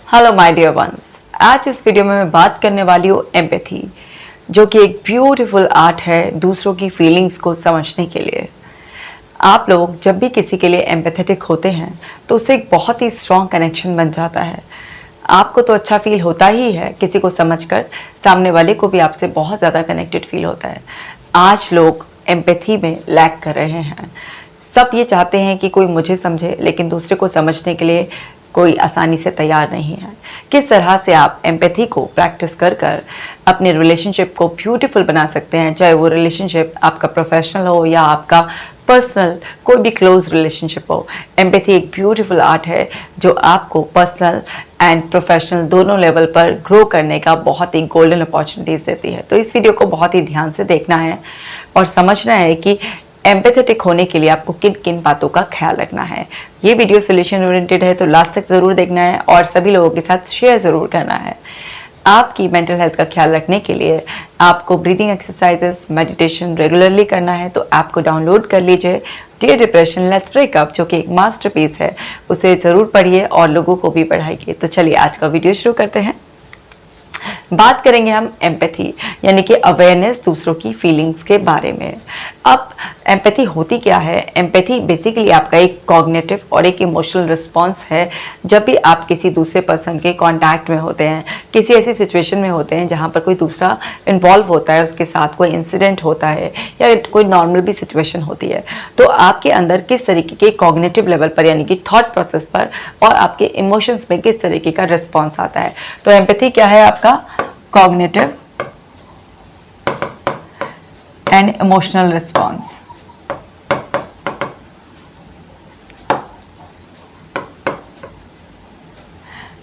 Hello my dear ones. आज इस video में मैं बात करने वाली हूँ एम्पैथी, जो कि एक ब्यूटीफुल आर्ट है दूसरों की फीलिंग्स को समझने के लिए। आप लोग जब भी किसी के लिए एम्पैथेटिक होते हैं तो उससे एक बहुत ही स्ट्रॉन्ग कनेक्शन बन जाता है। आपको तो अच्छा फील होता ही है किसी को समझकर, सामने वाले को भी आपसे बहुत ज़्यादा कनेक्टेड फील होता है। आज लोग एम्पैथी में लैक कर रहे हैं। सब ये चाहते हैं कि कोई मुझे समझे, लेकिन दूसरे को समझने के लिए कोई आसानी से तैयार नहीं है। किस तरह से आप एम्पैथी को प्रैक्टिस कर कर अपने रिलेशनशिप को ब्यूटीफुल बना सकते हैं, चाहे वो रिलेशनशिप आपका प्रोफेशनल हो या आपका पर्सनल कोई भी क्लोज रिलेशनशिप हो। एम्पैथी एक ब्यूटीफुल आर्ट है जो आपको पर्सनल एंड प्रोफेशनल दोनों लेवल पर ग्रो करने का बहुत ही गोल्डन अपॉर्चुनिटीज देती है। तो इस वीडियो को बहुत ही ध्यान से देखना है और समझना है कि एम्पैथेटिक होने के लिए आपको किन किन बातों का ख्याल रखना है। ये वीडियो सोल्यूशन ओरिएंटेड है तो लास्ट तक ज़रूर देखना है और सभी लोगों के साथ शेयर ज़रूर करना है। आपकी मेंटल हेल्थ का ख्याल रखने के लिए आपको ब्रीदिंग एक्सरसाइजेस, मेडिटेशन रेगुलरली करना है, तो ऐप को डाउनलोड कर लीजिए। Dear depression let's break up, जो कि एक मास्टरपीस है, उसे ज़रूर पढ़िए और लोगों को भी पढ़ाइए। तो चलिए आज का वीडियो शुरू करते हैं। बात करेंगे हम एम्पैथी यानी कि अवेयरनेस दूसरों की फीलिंग्स के बारे में। अब एम्पैथी होती क्या है? एम्पैथी बेसिकली आपका एक कॉग्निटिव और एक इमोशनल रिस्पॉन्स है। जब भी आप किसी दूसरे पर्सन के कांटेक्ट में होते हैं, किसी ऐसी सिचुएशन में होते हैं जहां पर कोई दूसरा इन्वॉल्व होता है, उसके साथ कोई इंसिडेंट होता है या कोई नॉर्मल भी सिचुएशन होती है, तो आपके अंदर किस तरीके के कॉग्निटिव लेवल पर यानी कि थॉट प्रोसेस पर और आपके इमोशंस में किस तरीके का रिस्पॉन्स आता है। तो एम्पैथी क्या है? आपका cognitive and emotional response।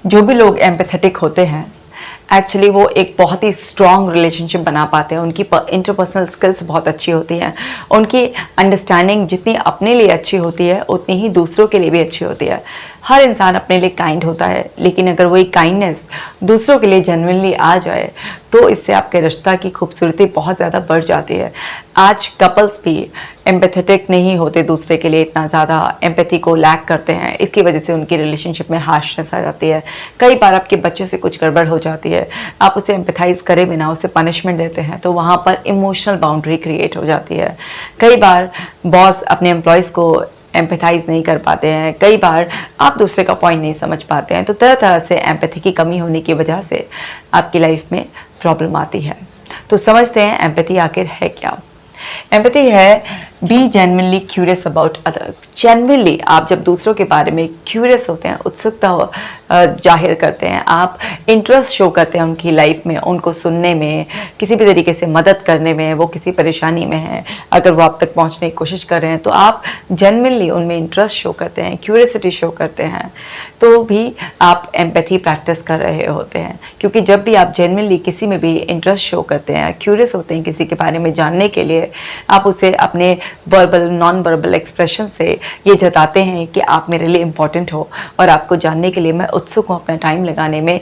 जो भी लोग एम्पैथेटिक होते हैं एक्चुअली वो एक बहुत ही स्ट्रॉन्ग रिलेशनशिप बना पाते हैं। उनकी इंटरपर्सनल स्किल्स बहुत अच्छी होती हैं। उनकी अंडरस्टैंडिंग जितनी अपने लिए अच्छी होती है उतनी ही दूसरों के लिए भी अच्छी होती है। हर इंसान अपने लिए काइंड होता है, लेकिन अगर वही काइंडनेस दूसरों के लिए जेन्युइनली आ जाए तो इससे आपके रिश्ता की खूबसूरती बहुत ज़्यादा बढ़ जाती है। आज कपल्स भी एम्पैथेटिक नहीं होते, दूसरे के लिए इतना ज़्यादा एम्पैथी को लैक करते हैं। इसकी वजह से उनकी रिलेशनशिप में हार्शनेस आ जाती है। कई बार आपके बच्चे से कुछ गड़बड़ हो जाती है, आप उसे एम्पैथाइज करे बिना उसे पनिशमेंट देते हैं, तो वहाँ पर इमोशनल बाउंड्री क्रिएट हो जाती है। कई बार बॉस अपने एम्प्लॉयज़ को एम्पैथाइज नहीं कर पाते हैं, कई बार आप दूसरे का पॉइंट नहीं समझ पाते हैं। तो तरह तरह से एम्पैथी की कमी होने की वजह से आपकी लाइफ में प्रॉब्लम आती है। तो समझते हैं एम्पैथी आखिर है क्या। एम्पैथी है be genuinely curious about others. Genuinely आप जब दूसरों के बारे में क्यूरियस होते हैं, उत्सुकता जाहिर करते हैं, आप इंटरेस्ट शो करते हैं उनकी लाइफ में, उनको सुनने में, किसी भी तरीके से मदद करने में। वो किसी परेशानी में है, अगर वो आप तक पहुंचने की कोशिश कर रहे हैं तो आप जेन्युइनली उनमें इंटरेस्ट शो करते हैं, क्यूरियसिटी शो करते हैं, तो भी आप एम्पैथी प्रैक्टिस कर रहे होते हैं। क्योंकि जब भी आप जेन्युइनली किसी में भी इंटरेस्ट शो करते हैं, क्यूरियस होते हैं किसी के बारे में जानने के लिए, आप उसे अपने वर्बल नॉन वर्बल एक्सप्रेशन से ये जताते हैं कि आप मेरे लिए इम्पॉर्टेंट हो और आपको जानने के लिए मैं उत्सुक हूँ, अपना टाइम लगाने में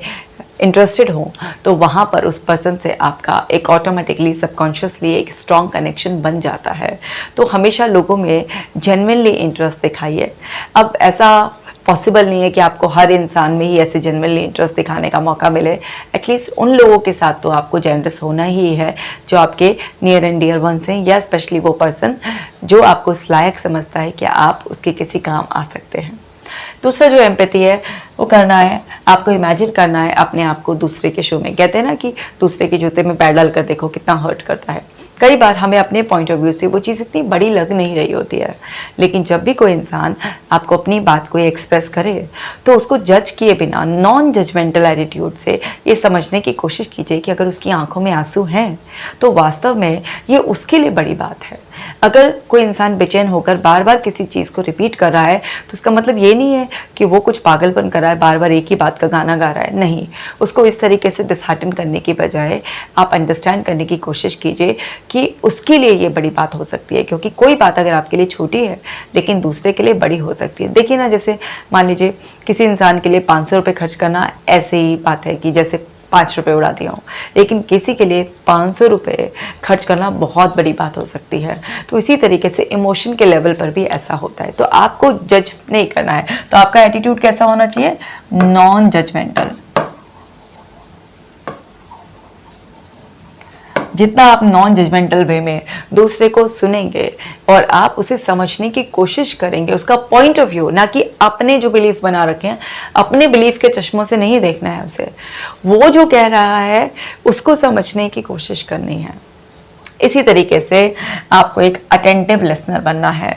इंटरेस्टेड हूँ, तो वहाँ पर उस पर्सन से आपका एक ऑटोमेटिकली सबकॉन्शियसली एक स्ट्रॉन्ग कनेक्शन बन जाता है। तो हमेशा लोगों में जेन्युइनली इंटरेस्ट दिखाइए। अब ऐसा पॉसिबल नहीं है कि आपको हर इंसान में ही ऐसे जेन्युइनली इंटरेस्ट दिखाने का मौका मिले। एटलीस्ट उन लोगों के साथ तो आपको जेनरस होना ही है जो आपके नियर एंड डियर वंस हैं, या स्पेशली वो पर्सन जो आपको इस लायक समझता है कि आप उसके किसी काम आ सकते हैं। दूसरा जो एम्पैथी है वो करना है, आपको इमेजिन करना है अपने आप को दूसरे के शो में। कहते हैं ना कि दूसरे के जूते में पैर डाल कर देखो कितना हर्ट करता है। कई बार हमें अपने पॉइंट ऑफ व्यू से वो चीज़ इतनी बड़ी लग नहीं रही होती है, लेकिन जब भी कोई इंसान आपको अपनी बात को एक्सप्रेस करे तो उसको जज किए बिना नॉन जजमेंटल एटीट्यूड से ये समझने की कोशिश कीजिए कि अगर उसकी आंखों में आंसू हैं तो वास्तव में ये उसके लिए बड़ी बात है। अगर कोई इंसान बेचैन होकर बार बार किसी चीज़ को रिपीट कर रहा है तो इसका मतलब ये नहीं है कि वो कुछ पागलपन कर रहा है, बार बार एक ही बात का गाना गा रहा है। नहीं, उसको इस तरीके से डिसहार्टन करने की बजाय आप अंडरस्टैंड करने की कोशिश कीजिए कि उसके लिए ये बड़ी बात हो सकती है। क्योंकि कोई बात अगर आपके लिए छोटी है लेकिन दूसरे के लिए बड़ी हो सकती है। देखिए ना, जैसे मान लीजिए किसी इंसान के लिए 500 रुपये खर्च करना ऐसे ही बात है कि जैसे 5 रुपए उड़ा दिया हूँ, लेकिन किसी के लिए 500 रुपये खर्च करना बहुत बड़ी बात हो सकती है। तो इसी तरीके से इमोशन के लेवल पर भी ऐसा होता है। तो आपको जज नहीं करना है। तो आपका एटीट्यूड कैसा होना चाहिए? Non judgmental. जितना आप नॉन जजमेंटल वे में दूसरे को सुनेंगे और आप उसे समझने की कोशिश करेंगे, उसका पॉइंट ऑफ व्यू, ना कि अपने जो बिलीफ बना रखे हैं, अपने बिलीफ के चश्मों से नहीं देखना है उसे, वो जो कह रहा है उसको समझने की कोशिश करनी है। इसी तरीके से आपको एक अटेंटिव लिसनर बनना है।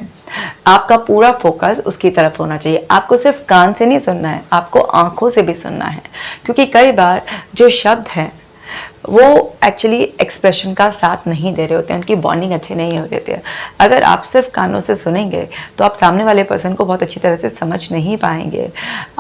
आपका पूरा फोकस उसकी तरफ होना चाहिए। आपको सिर्फ कान से नहीं सुनना है, आपको आंखों से भी सुनना है, क्योंकि कई बार जो शब्द हैं वो एक्चुअली एक्सप्रेशन का साथ नहीं दे रहे होते हैं, उनकी बॉन्डिंग अच्छी नहीं हो रही होती है। अगर आप सिर्फ कानों से सुनेंगे तो आप सामने वाले पर्सन को बहुत अच्छी तरह से समझ नहीं पाएंगे।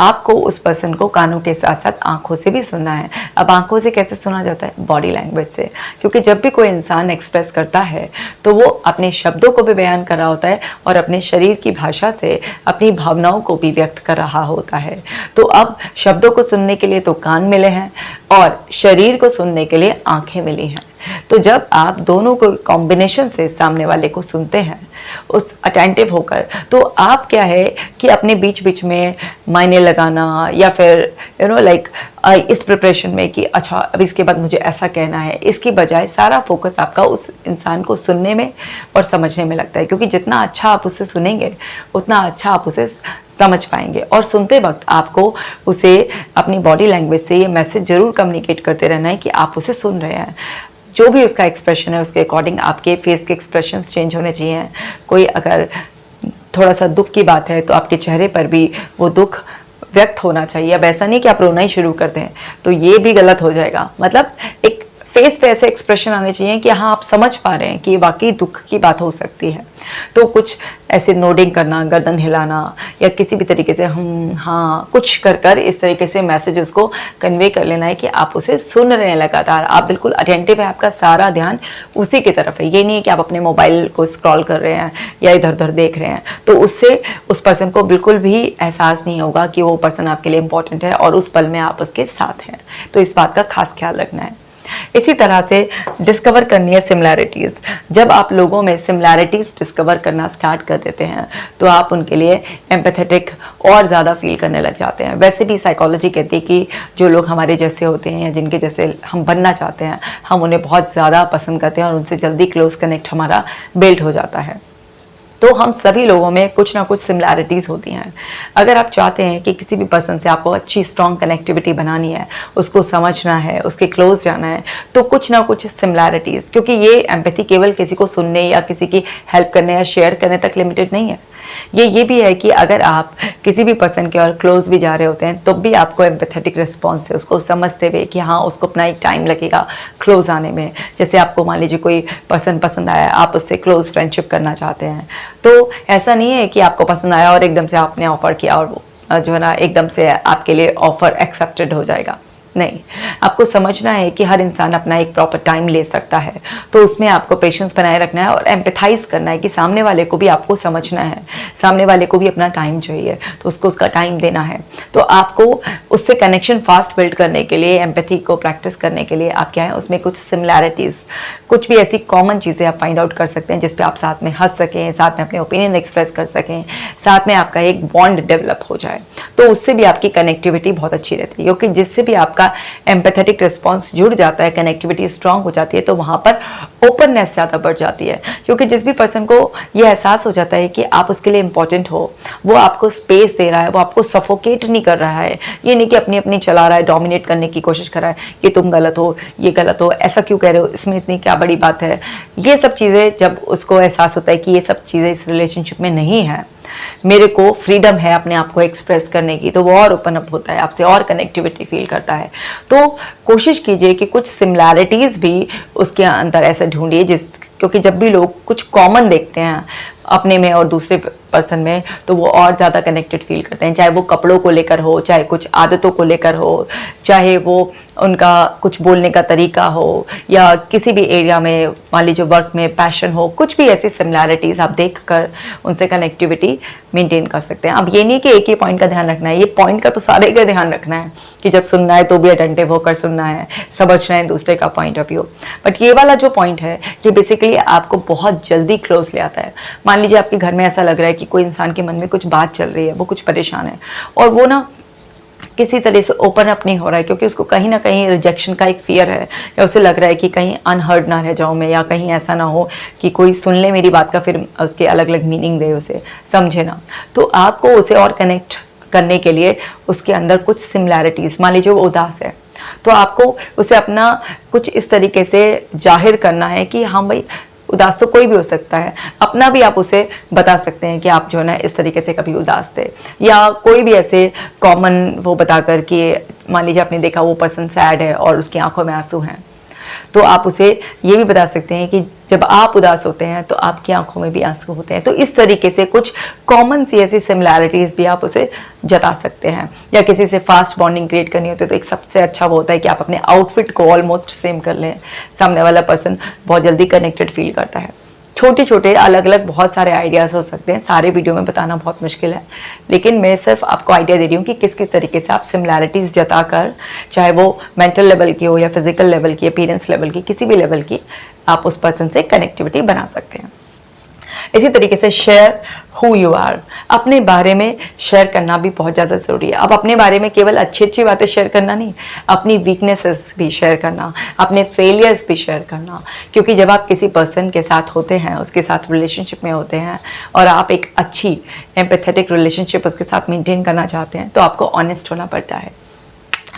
आपको उस पर्सन को कानों के साथ साथ आंखों से भी सुनना है। अब आंखों से कैसे सुना जाता है? बॉडी लैंग्वेज से, क्योंकि जब भी कोई इंसान एक्सप्रेस करता है तो वो अपने शब्दों को भी बयान कर रहा होता है और अपने शरीर की भाषा से अपनी भावनाओं को भी व्यक्त कर रहा होता है। तो अब शब्दों को सुनने के लिए तो कान मिले हैं और शरीर को सुनने के लिए आंखें मिली हैं। तो जब आप दोनों को कॉम्बिनेशन से सामने वाले को सुनते हैं उस अटेंटिव होकर, तो आप क्या है कि अपने बीच बीच में मायने लगाना या फिर लाइक इस प्रिपरेशन में कि अच्छा अब इसके बाद मुझे ऐसा कहना है, इसकी बजाय सारा फोकस आपका उस इंसान को सुनने में और समझने में लगता है। क्योंकि जितना अच्छा आप उसे सुनेंगे उतना अच्छा आप उसे समझ पाएंगे। और सुनते वक्त आपको उसे अपनी बॉडी लैंग्वेज से ये मैसेज जरूर कम्युनिकेट करते रहना है कि आप उसे सुन रहे हैं। जो भी उसका एक्सप्रेशन है उसके अकॉर्डिंग आपके फेस के एक्सप्रेशंस चेंज होने चाहिए। कोई अगर थोड़ा सा दुख की बात है तो आपके चेहरे पर भी वो दुख व्यक्त होना चाहिए। अब ऐसा नहीं कि आप रोना ही शुरू कर दें, तो ये भी गलत हो जाएगा। मतलब एक फेस पे ऐसे एक्सप्रेशन आने चाहिए कि हाँ आप समझ पा रहे हैं कि वाकई दुख की बात हो सकती है। तो कुछ ऐसे नोडिंग करना, गर्दन हिलाना या किसी भी तरीके से हम हाँ कुछ कर कर इस तरीके से मैसेज उसको कन्वे कर लेना है कि आप उसे सुन रहे हैं लगातार, आप बिल्कुल अटेंटिव है, आपका सारा ध्यान उसी की तरफ है। ये नहीं है कि आप अपने मोबाइल को स्क्रॉल कर रहे हैं या इधर उधर देख रहे हैं। तो उससे उस पर्सन को बिल्कुल भी एहसास नहीं होगा कि वो पर्सन आपके लिए इंपॉर्टेंट है और उस पल में आप उसके साथ हैं। तो इस बात का खास ख्याल रखना है। इसी तरह से डिस्कवर करनी है सिमिलैरिटीज। जब आप लोगों में सिमिलैरिटीज डिस्कवर करना स्टार्ट कर देते हैं तो आप उनके लिए एम्पैथेटिक और ज़्यादा फील करने लग जाते हैं। वैसे भी साइकोलॉजी कहती है कि जो लोग हमारे जैसे होते हैं या जिनके जैसे हम बनना चाहते हैं, हम उन्हें बहुत ज़्यादा पसंद करते हैं और उनसे जल्दी क्लोज कनेक्ट हमारा बिल्ड हो जाता है। तो हम सभी लोगों में कुछ ना कुछ सिमिलैरिटीज़ होती हैं। अगर आप चाहते हैं कि किसी भी पर्सन से आपको अच्छी स्ट्रॉन्ग कनेक्टिविटी बनानी है, उसको समझना है, उसके क्लोज जाना है, तो कुछ ना कुछ सिमिलैरिटीज़, क्योंकि ये एम्पैथी केवल किसी को सुनने या किसी की हेल्प करने या शेयर करने तक लिमिटेड नहीं है। ये भी है कि अगर आप किसी भी पर्सन के और क्लोज भी जा रहे होते हैं तो भी आपको एम्पैथेटिक रिस्पॉन्स है, उसको समझते हुए कि हाँ उसको अपना एक टाइम लगेगा क्लोज आने में। जैसे आपको मान लीजिए कोई पर्सन पसंद आया, आप उससे क्लोज फ्रेंडशिप करना चाहते हैं, तो ऐसा नहीं है कि आपको पसंद आया और एकदम से आपने ऑफर किया और वो जो है ना एकदम से आपके लिए ऑफर एक्सेप्टेड हो जाएगा। नहीं, आपको समझना है कि हर इंसान अपना एक प्रॉपर टाइम ले सकता है। तो उसमें आपको पेशेंस बनाए रखना है और एम्पैथाइज करना है कि सामने वाले को भी आपको समझना है, सामने वाले को भी अपना टाइम चाहिए, तो उसको उसका टाइम देना है। तो आपको उससे कनेक्शन फास्ट बिल्ड करने के लिए, एम्पैथी को प्रैक्टिस करने के लिए आप क्या है उसमें कुछ सिमिलैरिटीज़, कुछ भी ऐसी कॉमन चीज़ें आप फाइंड आउट कर सकते हैं जिस पे आप साथ में हंस सकें, साथ में अपने ओपिनियन एक्सप्रेस कर सकें, साथ में आपका एक बॉन्ड डेवलप हो जाए। तो उससे भी आपकी कनेक्टिविटी बहुत अच्छी रहती है, क्योंकि जिससे भी आपका एम्पैथेटिक रिस्पॉन्स जुड़ जाता है, कनेक्टिविटी स्ट्रांग हो जाती है, तो वहां पर ओपननेस ज़्यादा बढ़ जाती है। क्योंकि जिस भी पर्सन को ये एहसास हो जाता है कि आप उसके लिए इंपॉर्टेंट हो, वो आपको स्पेस दे रहा है, वो आपको सफोकेट नहीं कर रहा है, ये नहीं कि अपनी अपनी चला रहा है, डोमिनेट करने की कोशिश कर रहा है कि तुम गलत हो, ये गलत हो, ऐसा क्यों कह रहे हो, इसमें इतनी क्या बड़ी बात है। ये सब चीज़ें जब उसको एहसास होता है कि ये सब चीज़ें इस रिलेशनशिप में नहीं है, मेरे को फ्रीडम है अपने आप को एक्सप्रेस करने की, तो वो और ओपन अप होता है, आपसे और कनेक्टिविटी फील करता है। तो कोशिश कीजिए कि कुछ सिमिलैरिटीज़ भी उसके अंदर ऐसे ढूंढिए क्योंकि जब भी लोग कुछ कॉमन देखते हैं अपने में और दूसरे पर्सन में, तो वो और ज़्यादा कनेक्टेड फील करते हैं, चाहे वो कपड़ों को लेकर हो, चाहे कुछ आदतों को लेकर हो, चाहे वो उनका कुछ बोलने का तरीका हो, या किसी भी एरिया में मान लीजिए वर्क में पैशन हो, कुछ भी ऐसी सिमिलैरिटीज़ आप देखकर उनसे कनेक्टिविटी मेंटेन कर सकते हैं। अब ये नहीं कि एक ही पॉइंट का ध्यान रखना है, ये पॉइंट का तो सारे का ध्यान रखना है कि जब सुनना है तो भी अटेंटिव होकर सुनना है, समझना है दूसरे का पॉइंट ऑफ व्यू। बट ये वाला जो पॉइंट है ये बेसिकली आपको बहुत जल्दी क्लोज ले आता है। मान लीजिए आपके घर में ऐसा लग रहा है कि कोई इंसान के मन में कुछ बात चल रही है, वो कुछ परेशान है और वो ना किसी तरह से ओपन अप नहीं हो रहा है, क्योंकि उसको कहीं ना कहीं रिजेक्शन का एक फियर है, या उसे लग रहा है कि कहीं अनहर्ड ना रह जाऊं मैं, या कहीं ऐसा ना हो कि कोई सुन ले मेरी बात का फिर उसके अलग अलग मीनिंग दे, उसे समझे ना। तो आपको उसे और कनेक्ट करने के लिए उसके अंदर कुछ सिमिलैरिटीज़, मान लीजिए वो उदास है तो आपको उसे अपना कुछ इस तरीके से जाहिर करना है कि हाँ भाई, उदास तो कोई भी हो सकता है, अपना भी आप उसे बता सकते हैं कि आप जो है ना इस तरीके से कभी उदास थे, या कोई भी ऐसे कॉमन वो बताकर कि मान लीजिए आपने देखा वो पर्सन सैड है और उसकी आंखों में आंसू हैं, तो आप उसे ये भी बता सकते हैं कि जब आप उदास होते हैं तो आपकी आंखों में भी आंसू होते हैं। तो इस तरीके से कुछ कॉमन सी ऐसी सिमिलैरिटीज़ भी आप उसे जता सकते हैं। या किसी से फास्ट बॉन्डिंग क्रिएट करनी होती है तो एक सबसे अच्छा वो होता है कि आप अपने आउटफिट को ऑलमोस्ट सेम कर लें, सामने वाला पर्सन बहुत जल्दी कनेक्टेड फील करता है। छोटे छोटे अलग अलग बहुत सारे आइडियाज़ हो सकते हैं, सारे वीडियो में बताना बहुत मुश्किल है, लेकिन मैं सिर्फ आपको आइडिया दे रही हूँ कि किस किस तरीके से आप सिमिलैरिटीज़ जताकर, चाहे वो मेंटल लेवल की हो या फिजिकल लेवल की, अपीयरेंस लेवल की, किसी भी लेवल की, आप उस पर्सन से कनेक्टिविटी बना सकते हैं। इसी तरीके से शेयर हु यू आर, अपने बारे में शेयर करना भी बहुत ज़्यादा ज़रूरी है। अब अपने बारे में केवल अच्छी अच्छी बातें शेयर करना नहीं, अपनी वीकनेसेस भी शेयर करना, अपने फेलियर्स भी शेयर करना, क्योंकि जब आप किसी पर्सन के साथ होते हैं, उसके साथ रिलेशनशिप में होते हैं और आप एक अच्छी एम्पैथेटिक रिलेशनशिप उसके साथ मेंटेन करना चाहते हैं, तो आपको ऑनेस्ट होना पड़ता है।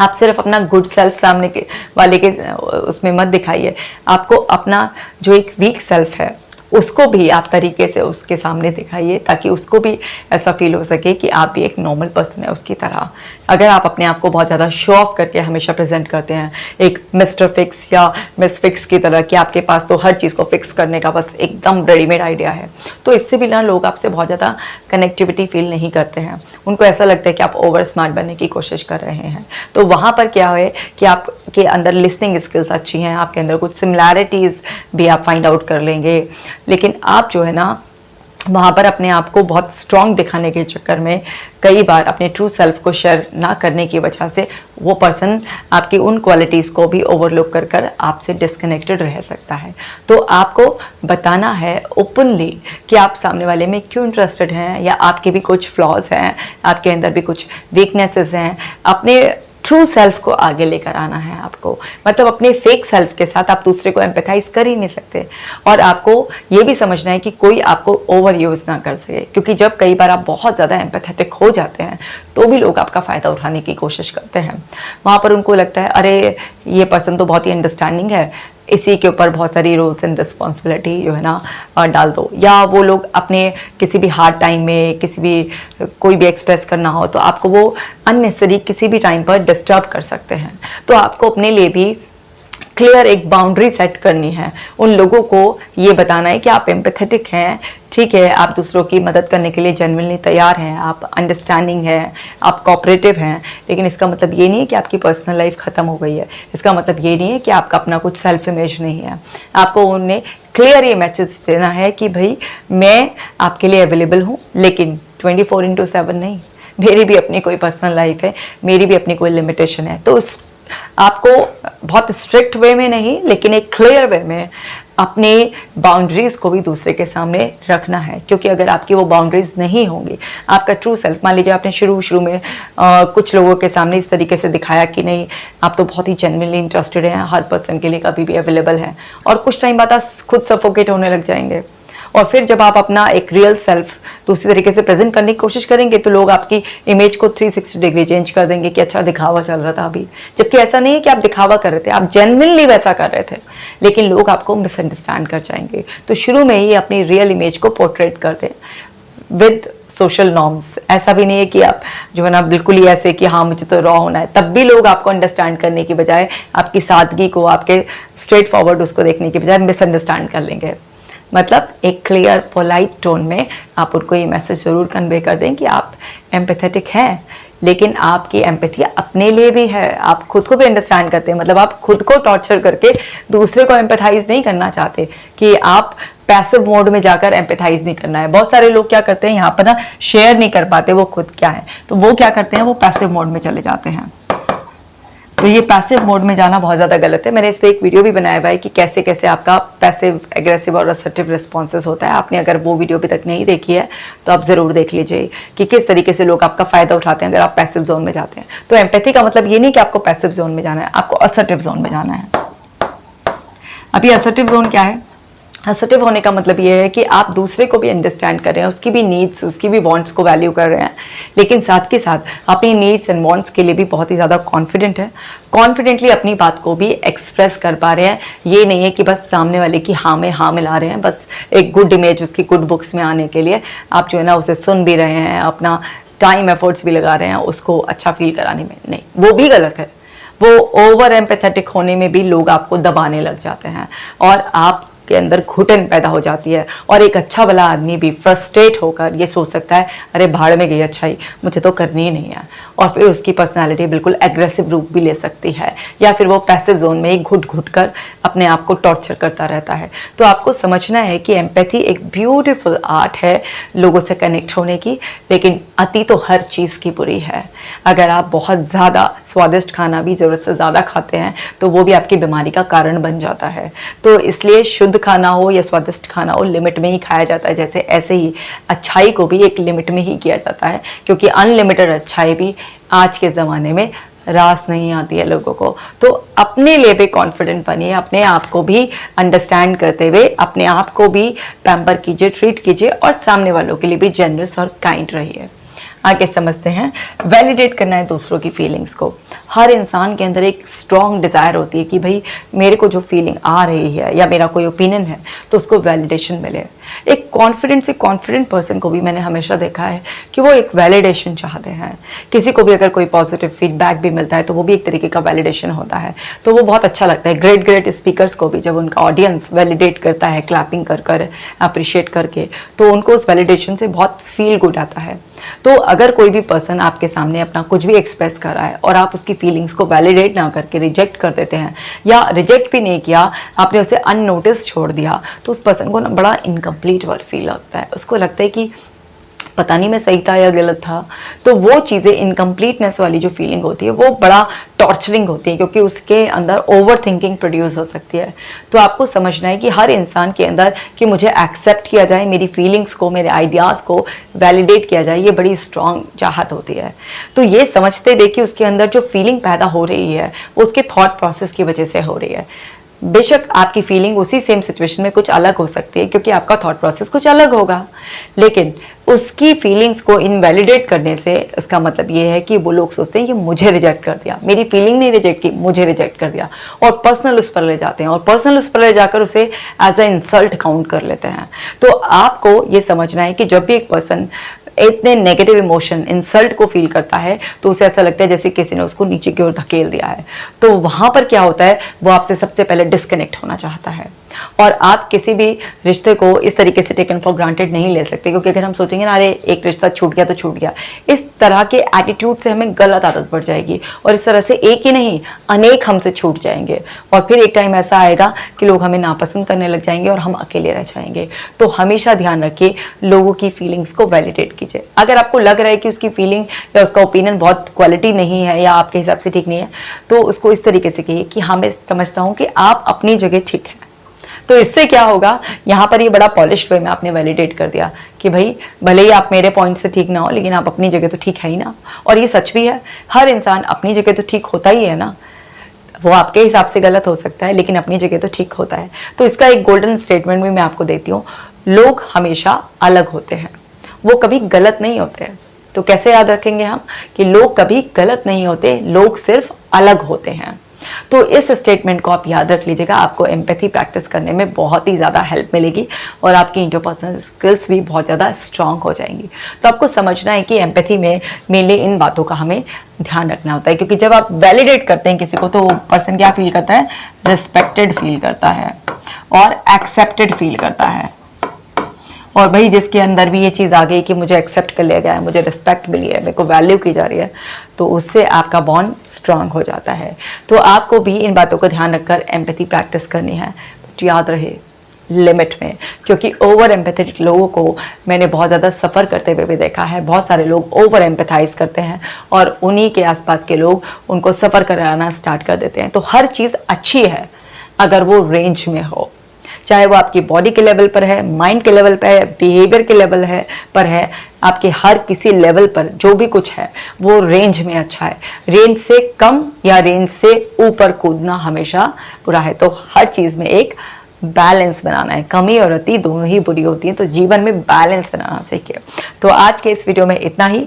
आप सिर्फ अपना गुड सेल्फ सामने के वाले के उसमें मत दिखाइए, आपको अपना जो एक वीक सेल्फ है उसको भी आप तरीके से उसके सामने दिखाइए, ताकि उसको भी ऐसा फील हो सके कि आप भी एक नॉर्मल पर्सन है उसकी तरह। अगर आप अपने आप को बहुत ज़्यादा शो ऑफ करके हमेशा प्रेजेंट करते हैं, एक मिस्टर फिक्स या मिस फिक्स की तरह कि आपके पास तो हर चीज़ को फिक्स करने का बस एकदम रेडीमेड आइडिया है, तो इससे भी ना लोग आपसे बहुत ज़्यादा कनेक्टिविटी फील नहीं करते हैं। उनको ऐसा लगता है कि आप ओवर स्मार्ट बनने की कोशिश कर रहे हैं। तो वहाँ पर क्या है कि आपके अंदर लिसनिंग स्किल्स अच्छी हैं, आपके अंदर कुछ सिमिलैरिटीज़ भी आप फाइंड आउट कर लेंगे, लेकिन आप जो है ना वहाँ पर अपने आप को बहुत स्ट्रॉन्ग दिखाने के चक्कर में कई बार अपने ट्रू सेल्फ को शेयर ना करने की वजह से वो पर्सन आपकी उन क्वालिटीज़ को भी ओवरलुक कर कर आपसे डिस्कनेक्टेड रह सकता है। तो आपको बताना है ओपनली कि आप सामने वाले में क्यों इंटरेस्टेड हैं, या आपके भी कुछ फ्लॉज हैं, आपके अंदर भी कुछ वीकनेसेस हैं। अपने ट्रू सेल्फ को आगे लेकर आना है आपको, मतलब अपने फेक सेल्फ के साथ आप दूसरे को एम्पैथाइज कर ही नहीं सकते। और आपको ये भी समझना है कि कोई आपको ओवर यूज़ ना कर सके, क्योंकि जब कई बार आप बहुत ज़्यादा एम्पैथेटिक हो जाते हैं तो भी लोग आपका फ़ायदा उठाने की कोशिश करते हैं। वहाँ पर उनको लगता है अरे ये पर्सन तो बहुत ही अंडरस्टैंडिंग है, इसी के ऊपर बहुत सारी रोल्स एंड रिस्पॉन्सिबिलिटी जो है ना डाल दो। या वो लोग अपने किसी भी हार्ड टाइम में किसी भी कोई भी एक्सप्रेस करना हो तो आपको वो अननेसेसरी किसी भी टाइम पर डिस्टर्ब कर सकते हैं। तो आपको अपने लिए भी क्लियर एक बाउंड्री सेट करनी है, उन लोगों को ये बताना है कि आप एम्पैथेटिक हैं, ठीक है, आप दूसरों की मदद करने के लिए जेन्युइनली तैयार हैं, आप अंडरस्टैंडिंग हैं, आप कोऑपरेटिव हैं, लेकिन इसका मतलब ये नहीं है कि आपकी पर्सनल लाइफ ख़त्म हो गई है। इसका मतलब ये नहीं है कि आपका अपना कुछ सेल्फ इमेज नहीं है। आपको उन्हें क्लियर ये मैसेज देना है कि भाई मैं आपके लिए अवेलेबल हूँ, लेकिन 24/7 नहीं, मेरी भी अपनी कोई पर्सनल लाइफ है, मेरी भी अपनी कोई लिमिटेशन है। तो आपको बहुत स्ट्रिक्ट वे में नहीं, लेकिन एक क्लियर वे में अपने बाउंड्रीज को भी दूसरे के सामने रखना है, क्योंकि अगर आपकी वो बाउंड्रीज नहीं होंगी, आपका ट्रू सेल्फ, मान लीजिए आपने शुरू में कुछ लोगों के सामने इस तरीके से दिखाया कि नहीं आप तो बहुत ही जेन्युइनली इंटरेस्टेड हैं, हर पर्सन के लिए कभी भी अवेलेबल हैं, और कुछ टाइम बाद आप खुद सफोकेट होने लग जाएंगे। और फिर जब आप अपना एक रियल सेल्फ दूसरी तरीके से प्रेजेंट करने की कोशिश करेंगे तो लोग आपकी इमेज को 360 डिग्री चेंज कर देंगे कि अच्छा दिखावा चल रहा था अभी, जबकि ऐसा नहीं है कि आप दिखावा कर रहे थे, आप जेन्युइनली वैसा कर रहे थे, लेकिन लोग आपको मिसअंडरस्टैंड कर जाएंगे। तो शुरू में ही अपनी रियल इमेज को पोर्ट्रेट कर दें विद सोशल नॉर्म्स। ऐसा भी नहीं है कि आप जो है ना बिल्कुल ही ऐसे कि हाँ मुझे तो रॉ होना है, तब भी लोग आपको अंडरस्टैंड करने की बजाय आपकी सादगी को, आपके स्ट्रेट फॉरवर्ड उसको देखने की बजाय मिसअंडरस्टैंड कर लेंगे। मतलब एक क्लियर पोलाइट टोन में आप उनको ये मैसेज ज़रूर कन्वे कर दें कि आप एम्पैथेटिक हैं, लेकिन आपकी एम्पैथी अपने लिए भी है, आप खुद को भी अंडरस्टैंड करते हैं। मतलब आप खुद को टॉर्चर करके दूसरे को एम्पैथाइज नहीं करना चाहते, कि आप पैसिव मोड में जाकर एम्पैथाइज नहीं करना है। बहुत सारे लोग क्या करते हैं, यहाँ पर ना शेयर नहीं कर पाते वो खुद क्या है, तो वो क्या करते हैं, वो पैसिव मोड में चले जाते हैं। तो ये पैसिव मोड में जाना बहुत ज़्यादा गलत है। मैंने इस पर एक वीडियो भी बनाया हुआ है कि कैसे कैसे आपका पैसिव, एग्रेसिव और असर्टिव रिस्पॉन्सेस होता है। आपने अगर वो वीडियो अभी तक नहीं देखी है तो आप ज़रूर देख लीजिए कि किस तरीके से लोग आपका फ़ायदा उठाते हैं अगर आप पैसिव जोन में जाते हैं। तो एम्पैथी का मतलब ये नहीं कि आपको पैसिव जोन में जाना है, आपको असर्टिव जोन में जाना है। अभी असर्टिव जोन क्या है? असर्टिव होने का मतलब ये है कि आप दूसरे को भी अंडरस्टैंड कर रहे हैं, उसकी भी नीड्स, उसकी भी वांट्स को वैल्यू कर रहे हैं, लेकिन साथ के साथ अपनी नीड्स एंड वांट्स के लिए भी बहुत ही ज़्यादा कॉन्फिडेंट है, कॉन्फिडेंटली अपनी बात को भी एक्सप्रेस कर पा रहे हैं। ये नहीं है कि बस सामने वाले की हाँ में हाँ मिला रहे हैं, बस एक गुड इमेज उसकी गुड बुक्स में आने के लिए आप जो है ना उसे सुन भी रहे हैं, अपना टाइम एफर्ट्स भी लगा रहे हैं उसको अच्छा फील कराने में। नहीं, वो भी गलत है। वो ओवर एम्पैथेटिक होने में भी लोग आपको दबाने लग जाते हैं और आप के अंदर घुटन पैदा हो जाती है, और एक अच्छा वाला आदमी भी फ्रस्ट्रेट होकर ये सोच सकता है अरे भाड़ में गई अच्छाई, मुझे तो करनी ही नहीं है, और फिर उसकी पर्सनालिटी बिल्कुल एग्रेसिव रूप भी ले सकती है, या फिर वो पैसिव जोन में ही घुट घुट कर अपने आप को टॉर्चर करता रहता है। तो आपको समझना है कि एम्पैथी एक ब्यूटीफुल आर्ट है लोगों से कनेक्ट होने की, लेकिन अति तो हर चीज़ की बुरी है। अगर आप बहुत ज़्यादा स्वादिष्ट खाना भी ज़रूरत से ज़्यादा खाते हैं तो वो भी आपकी बीमारी का कारण बन जाता है। तो इसलिए शुद्ध खाना हो या स्वादिष्ट खाना हो, लिमिट में ही खाया जाता है। जैसे ऐसे ही अच्छाई को भी एक लिमिट में ही किया जाता है, क्योंकि अनलिमिटेड अच्छाई भी आज के ज़माने में रास नहीं आती है लोगों को। तो अपने लिए भी कॉन्फिडेंट बनिए, अपने आप को भी अंडरस्टैंड करते हुए अपने आप को भी पैम्पर कीजिए, ट्रीट कीजिए, और सामने वालों के लिए भी जनरस और काइंड रहिए। आगे समझते हैं, वैलिडेट करना है दूसरों की फीलिंग्स को। हर इंसान के अंदर एक स्ट्रॉन्ग डिज़ायर होती है कि भाई मेरे को जो फीलिंग आ रही है या मेरा कोई ओपिनियन है तो उसको वैलिडेशन मिले। एक कॉन्फिडेंट पर्सन को भी मैंने हमेशा देखा है कि वो एक वैलिडेशन चाहते हैं। किसी को भी अगर कोई पॉजिटिव फीडबैक भी मिलता है तो वो भी एक तरीके का वैलिडेशन होता है, तो वो बहुत अच्छा लगता है। ग्रेट स्पीकर्स को भी जब उनका ऑडियंस वैलिडेट करता है, क्लैपिंग कर कर, अप्रिशिएट करके, तो उनको उस वैलिडेशन से बहुत फील गुड आता है। तो अगर कोई भी पर्सन आपके सामने अपना कुछ भी एक्सप्रेस कर रहा है और आप उसकी फीलिंग्स को वैलिडेट ना करके रिजेक्ट कर देते हैं, या रिजेक्ट भी नहीं किया, आपने उसे अननोटिस छोड़ दिया, तो उस पर्सन को ना बड़ा इनकम्प्लीट वर्क फील लगता है। उसको लगता है कि पता नहीं मैं सही था या गलत था। तो वो चीज़ें, इनकम्प्लीटनेस वाली जो फीलिंग होती है वो बड़ा टॉर्चरिंग होती है, क्योंकि उसके अंदर ओवर थिंकिंग प्रोड्यूस हो सकती है। तो आपको समझना है कि हर इंसान के अंदर कि मुझे एक्सेप्ट किया जाए, मेरी फीलिंग्स को, मेरे आइडियाज़ को वैलिडेट किया जाए, ये बड़ी स्ट्रॉन्ग चाहत होती है। तो ये समझते हुए कि उसके अंदर जो फीलिंग पैदा हो रही है वो उसके थॉट प्रोसेस की वजह से हो रही है। बेशक आपकी फीलिंग उसी सेम सिचुएशन में कुछ अलग हो सकती है, क्योंकि आपका थॉट प्रोसेस कुछ अलग होगा, लेकिन उसकी फीलिंग्स को इनवैलिडेट करने से उसका मतलब ये है कि वो लोग सोचते हैं कि मुझे रिजेक्ट कर दिया, मेरी फीलिंग नहीं रिजेक्ट की, मुझे रिजेक्ट कर दिया, और पर्सनल उस पर ले जाते हैं, और पर्सनल उस पर ले जाकर उसे एज अ इंसल्ट काउंट कर लेते हैं। तो आपको ये समझना है कि जब भी एक पर्सन इतने नेगेटिव इमोशन, इंसल्ट को फील करता है तो उसे ऐसा लगता है जैसे किसी ने उसको नीचे की ओर धकेल दिया है। तो वहां पर क्या होता है, वो आपसे सबसे पहले डिस्कनेक्ट होना चाहता है, और आप किसी भी रिश्ते को इस तरीके से टेकन फॉर ग्रांटेड नहीं ले सकते, क्योंकि अगर हम सोचेंगे ना अरे एक रिश्ता छूट गया तो छूट गया, इस तरह के एटीट्यूड से हमें गलत आदत पड़ जाएगी, और इस तरह से एक ही नहीं अनेक हमसे छूट जाएंगे, और फिर एक टाइम ऐसा आएगा कि लोग हमें नापसंद करने लग जाएंगे और हम अकेले रह जाएंगे। तो हमेशा ध्यान रखिए, लोगों की फीलिंग्स को वैलिडेट कीजिए। अगर आपको लग रहा है कि उसकी फीलिंग या उसका ओपिनियन बहुत क्वालिटी नहीं है या आपके हिसाब से ठीक नहीं है, तो उसको इस तरीके से कहिए कि हाँ मैं समझता हूँ कि आप अपनी जगह ठीक है। तो इससे क्या होगा, यहाँ पर ये बड़ा पॉलिश्ड वे में आपने वैलिडेट कर दिया कि भाई भले ही आप मेरे पॉइंट से ठीक ना हो, लेकिन आप अपनी जगह तो ठीक है ही ना। और ये सच भी है, हर इंसान अपनी जगह तो ठीक होता ही है ना। वो आपके हिसाब से गलत हो सकता है, लेकिन अपनी जगह तो ठीक होता है। तो इसका एक गोल्डन स्टेटमेंट भी मैं आपको देती हूँ, लोग हमेशा अलग होते हैं, वो कभी गलत नहीं होते। तो कैसे याद रखेंगे हम कि लोग कभी गलत नहीं होते, लोग सिर्फ अलग होते हैं। तो इस स्टेटमेंट को आप याद रख लीजिएगा, आपको एम्पैथी प्रैक्टिस करने में बहुत ही ज़्यादा हेल्प मिलेगी, और आपकी इंटरपर्सनल स्किल्स भी बहुत ज़्यादा स्ट्रांग हो जाएंगी। तो आपको समझना है कि एम्पैथी में मेनली इन बातों का हमें ध्यान रखना होता है, क्योंकि जब आप वैलिडेट करते हैं किसी को तो वो पर्सन क्या फील करता है, रिस्पेक्टेड फील करता है और एक्सेप्टेड फील करता है। और भाई जिसके अंदर भी ये चीज़ आ गई कि मुझे एक्सेप्ट कर लिया गया है, मुझे रिस्पेक्ट मिली है, मेरे को वैल्यू की जा रही है, तो उससे आपका बॉन्ड स्ट्रांग हो जाता है। तो आपको भी इन बातों को ध्यान रखकर एम्पैथी प्रैक्टिस करनी है, बट याद रहे लिमिट में, क्योंकि ओवर एम्पैथेटिक लोगों को मैंने बहुत ज़्यादा सफ़र करते हुए भी देखा है। बहुत सारे लोग ओवर एम्पैथाइज करते हैं और उन्हीं के आसपास के लोग उनको सफ़र कराना स्टार्ट कर देते हैं। तो हर चीज़ अच्छी है अगर वो रेंज में हो, चाहे वो आपकी बॉडी के लेवल पर है, माइंड के लेवल पर है, बिहेवियर के लेवल पर है, आपके हर किसी लेवल पर जो भी कुछ है वो रेंज में अच्छा है। रेंज से कम या रेंज से ऊपर कूदना हमेशा बुरा है। तो हर चीज़ में एक बैलेंस बनाना है। कमी और अति दोनों ही बुरी होती हैं, तो जीवन में बैलेंस बनाना सीखिए। तो आज के इस वीडियो में इतना ही।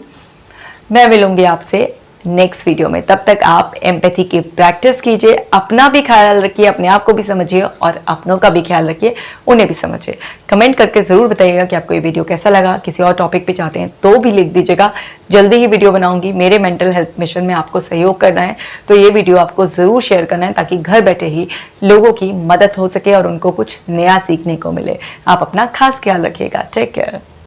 मैं मिलूंगी आपसे नेक्स्ट वीडियो में। तब तक आप एम्पैथी की प्रैक्टिस कीजिए, अपना भी ख्याल रखिए, अपने आप को भी समझिए और अपनों का भी ख्याल रखिए, उन्हें भी समझिए। कमेंट करके ज़रूर बताइएगा कि आपको ये वीडियो कैसा लगा। किसी और टॉपिक पे चाहते हैं तो भी लिख दीजिएगा। जल्दी ही वीडियो बनाऊंगी। मेरे मेंटल हेल्थ मिशन में आपको सहयोग करना है तो ये वीडियो आपको ज़रूर शेयर करना है, ताकि घर बैठे ही लोगों की मदद हो सके और उनको कुछ नया सीखने को मिले। आप अपना खास ख्याल रखिएगा। Take care.